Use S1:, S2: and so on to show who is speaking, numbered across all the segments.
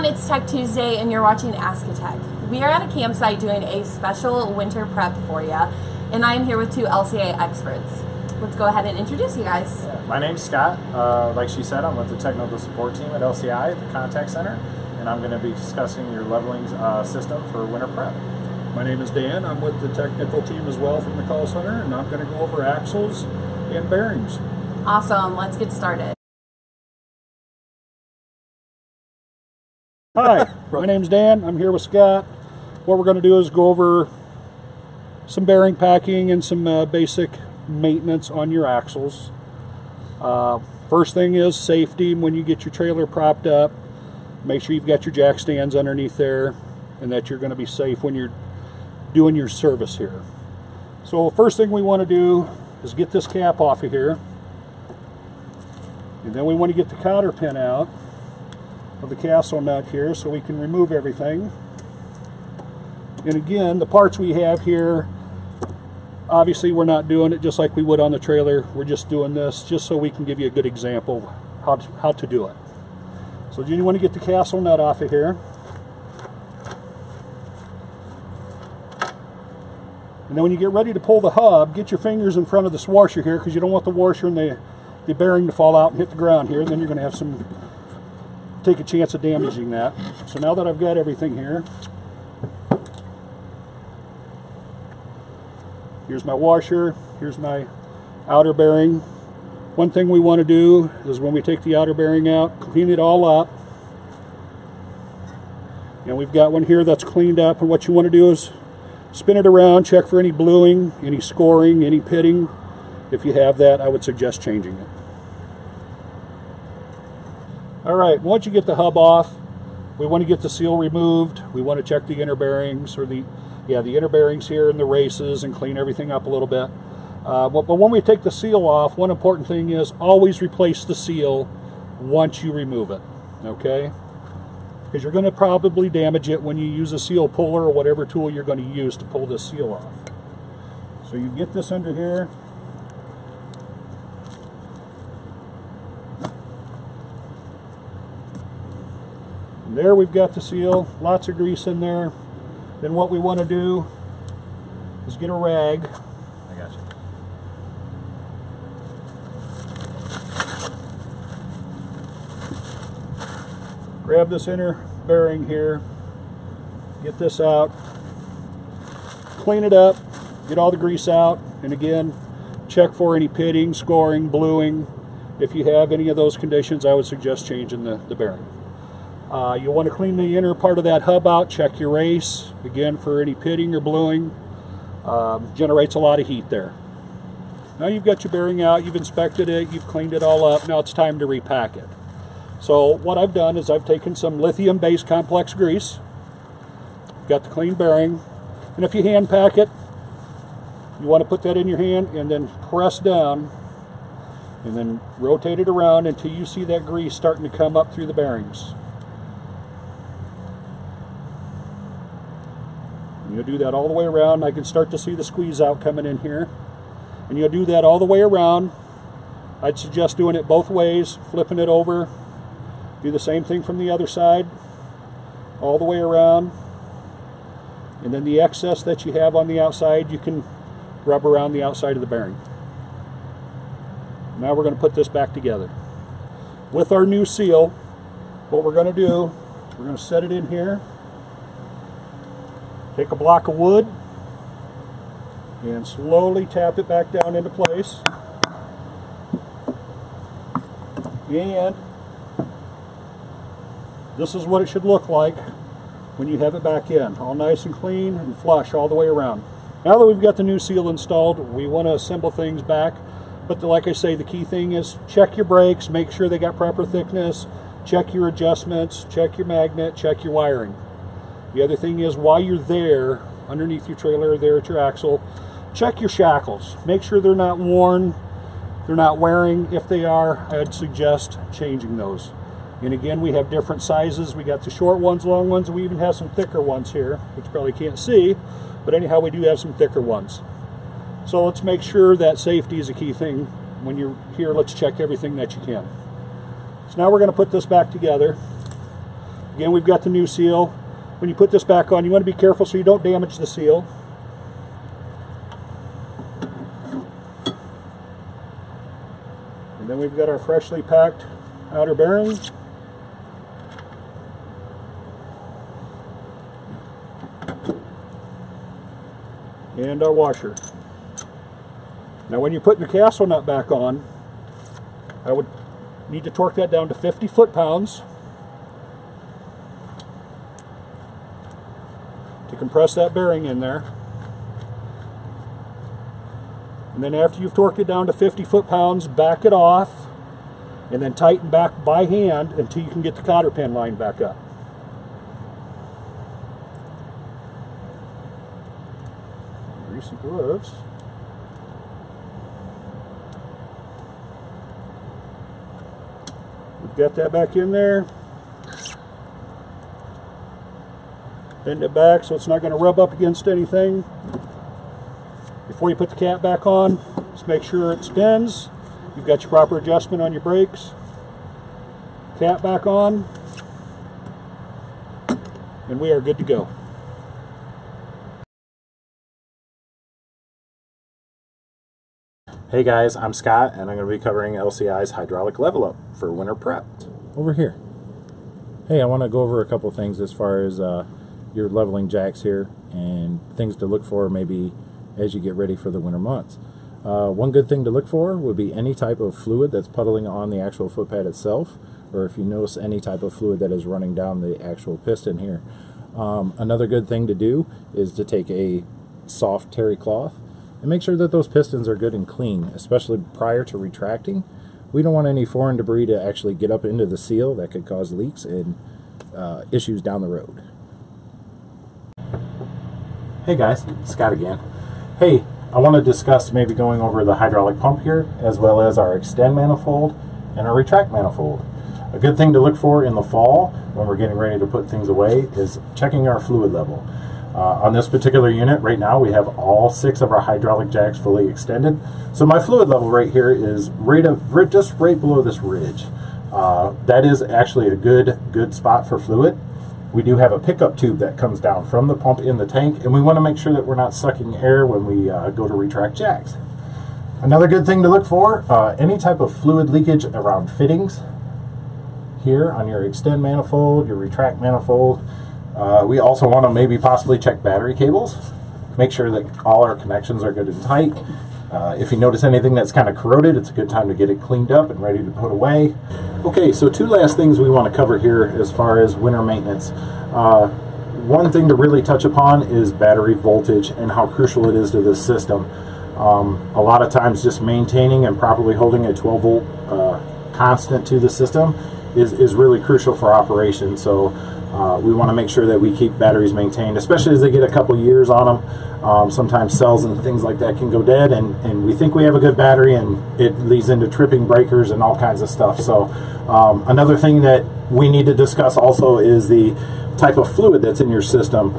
S1: everyone, it's Tech Tuesday and you're watching Ask a Tech. We are at a campsite doing a special winter prep for you, and I'm here with two LCA experts. Let's go ahead and introduce you guys.
S2: My name's Scott. Like she said, I'm with the technical support team at LCI, the contact center, and I'm going to be discussing your leveling system for winter prep.
S3: My name is Dan. I'm with the technical team as well from the call center, and I'm going to go over axles and bearings.
S1: Awesome, let's get started.
S3: Hi, my name's Dan. I'm here with Scott. What we're going to do is go over some bearing packing and some basic maintenance on your axles. First thing is safety. When you get your trailer propped up, make sure you've got your jack stands underneath there and that you're going to be safe when you're doing your service here. So first thing we want to do is get this cap off of here, and then we want to get the cotter pin out of the castle nut here so we can remove everything. And again, the parts we have here, obviously we're not doing it just like we would on the trailer. We're just doing this just so we can give you a good example of how to do it. So you want to get the castle nut off of here. And then when you get ready to pull the hub, get your fingers in front of this washer here, because you don't want the washer and the bearing to fall out and hit the ground here. Then you're going to have take a chance of damaging that. So now that I've got everything here, here's my washer, here's my outer bearing. One thing we want to do is when we take the outer bearing out, clean it all up. And we've got one here that's cleaned up, and what you want to do is spin it around, check for any bluing, any scoring, any pitting. If you have that, I would suggest changing it. Alright, once you get the hub off, we want to get the seal removed. We want to check the inner bearings, or the inner bearings here and the races, and clean everything up a little bit. But when we take the seal off, one important thing is always replace the seal once you remove it, okay? Because you're going to probably damage it when you use a seal puller or whatever tool you're going to use to pull this seal off. So you get this under here. And there we've got the seal, lots of grease in there. Then what we want to do is get a rag.
S2: I got you.
S3: Grab this inner bearing here, get this out, clean it up, get all the grease out, and again, check for any pitting, scoring, bluing. If you have any of those conditions, I would suggest changing the bearing. You'll want to clean the inner part of that hub out, check your race, again for any pitting or bluing. Generates a lot of heat there. Now you've got your bearing out, you've inspected it, you've cleaned it all up, now it's time to repack it. So what I've done is I've taken some lithium-based complex grease, got the clean bearing, and if you hand pack it, you want to put that in your hand and then press down and then rotate it around until you see that grease starting to come up through the bearings. And you'll do that all the way around. I can start to see the squeeze out coming in here. And you'll do that all the way around. I'd suggest doing it both ways, flipping it over. Do the same thing from the other side, all the way around. And then the excess that you have on the outside, you can rub around the outside of the bearing. Now we're going to put this back together. With our new seal, what we're going to do, we're going to set it in here. Take a block of wood and slowly tap it back down into place. And this is what it should look like when you have it back in, all nice and clean and flush all the way around. Now that we've got the new seal installed, we want to assemble things back, but like I say, the key thing is check your brakes, make sure they got proper thickness, check your adjustments, check your magnet, check your wiring. The other thing is, while you're there, underneath your trailer, there at your axle, check your shackles. Make sure they're not worn, they're not wearing. If they are, I'd suggest changing those. And again, we have different sizes. We got the short ones, long ones, and we even have some thicker ones here, which you probably can't see, but anyhow, we do have some thicker ones. So let's make sure that safety is a key thing. When you're here, let's check everything that you can. So now we're going to put this back together. Again, we've got the new seal. When you put this back on, you want to be careful so you don't damage the seal. And then we've got our freshly packed outer bearing. And our washer. Now when you're putting the castle nut back on, I would need to torque that down to 50 foot-pounds to compress that bearing in there. And then after you've torqued it down to 50 foot-pounds, back it off and then tighten back by hand until you can get the cotter pin line back up. Greasy gloves. We've got that back in there. Bend it back so it's not going to rub up against anything. Before you put the cap back on, just make sure it spins. You've got your proper adjustment on your brakes. Cap back on. And we are good to go.
S2: Hey guys, I'm Scott, and I'm going to be covering LCI's hydraulic level up for winter prep.
S4: Over here. Hey, I want to go over a couple things as far as your leveling jacks here and things to look for maybe as you get ready for the winter months. One good thing to look for would be any type of fluid that's puddling on the actual foot pad itself, or if you notice any type of fluid that is running down the actual piston here. Another good thing to do is to take a soft terry cloth and make sure that those pistons are good and clean, especially prior to retracting. We don't want any foreign debris to actually get up into the seal that could cause leaks and issues down the road.
S2: Hey guys, Scott again. Hey, I want to discuss maybe going over the hydraulic pump here, as well as our extend manifold and our retract manifold. A good thing to look for in the fall when we're getting ready to put things away is checking our fluid level. On this particular unit right now we have all 6 of our hydraulic jacks fully extended. So my fluid level right here is just right below this ridge. That is actually a good spot for fluid. We do have a pickup tube that comes down from the pump in the tank, and we want to make sure that we're not sucking air when we go to retract jacks. Another good thing to look for, any type of fluid leakage around fittings here on your extend manifold, your retract manifold. We also want to maybe possibly check battery cables, make sure that all our connections are good and tight. If you notice anything that's kind of corroded, it's a good time to get it cleaned up and ready to put away. Okay, so 2 last things we want to cover here as far as winter maintenance. One thing to really touch upon is battery voltage and how crucial it is to this system. A lot of times just maintaining and properly holding a 12 volt constant to the system is really crucial for operation. So we want to make sure that we keep batteries maintained, especially as they get a couple years on them. Sometimes cells and things like that can go dead, and we think we have a good battery, and it leads into tripping breakers and all kinds of stuff. So another thing that we need to discuss also is the type of fluid that's in your system.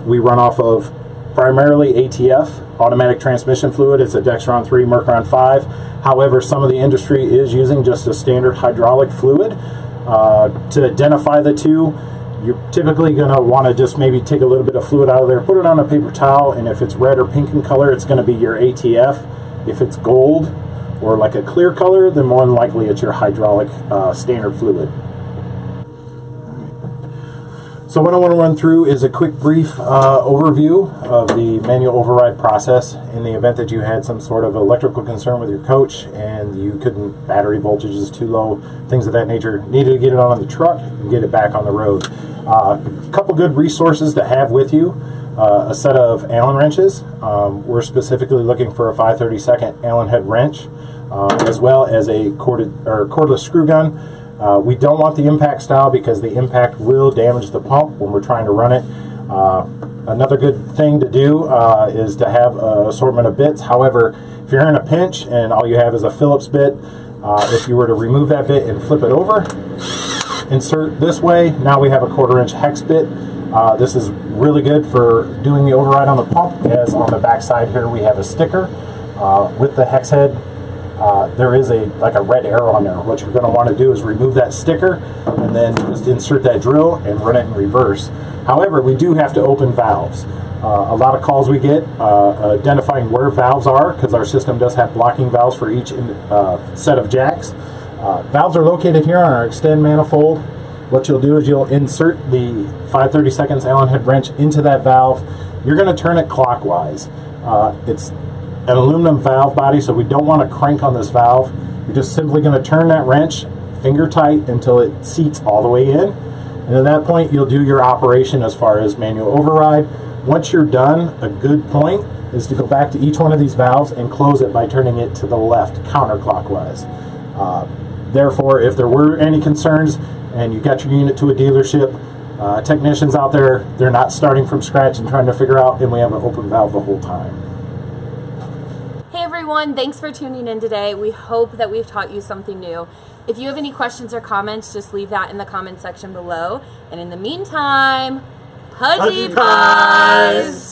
S2: We run off of primarily ATF, automatic transmission fluid. It's a Dexron 3, Mercron 5. However, some of the industry is using just a standard hydraulic fluid. To identify the two, you're typically going to want to just maybe take a little bit of fluid out of there, put it on a paper towel, and if it's red or pink in color, it's going to be your ATF. If it's gold or like a clear color, then more than likely it's your hydraulic standard fluid. So what I want to run through is a quick brief overview of the manual override process in the event that you had some sort of electrical concern with your coach and you couldn't, battery voltage is too low, things of that nature, needed to get it on the truck and get it back on the road. A couple good resources to have with you, a set of Allen wrenches. We're specifically looking for a 5/32 Allen head wrench, as well as a cordless screw gun. We don't want the impact style because the impact will damage the pump when we're trying to run it. Another good thing to do is to have an assortment of bits. However, if you're in a pinch and all you have is a Phillips bit, if you were to remove that bit and flip it over, insert this way, now we have a 1/4 inch hex bit. This is really good for doing the override on the pump, as on the back side here we have a sticker with the hex head there is like a red arrow on there. What you're going to want to do is remove that sticker and then just insert that drill and run it in reverse. However, we do have to open valves. A lot of calls we get identifying where valves are, because our system does have blocking valves for each set of jacks. Valves are located here on our extend manifold. What you'll do is you'll insert the 5/32 Allen head wrench into that valve. You're going to turn it clockwise. It's an aluminum valve body, so we don't want to crank on this valve. You're just simply going to turn that wrench finger tight until it seats all the way in. And at that point, you'll do your operation as far as manual override. Once you're done, a good point is to go back to each one of these valves and close it by turning it to the left counterclockwise. Therefore, if there were any concerns and you got your unit to a dealership, technicians out there, they're not starting from scratch and trying to figure out, and we have an open valve the whole time.
S1: Hey everyone, thanks for tuning in today. We hope that we've taught you something new. If you have any questions or comments, just leave that in the comment section below. And in the meantime, Pudgy Pies!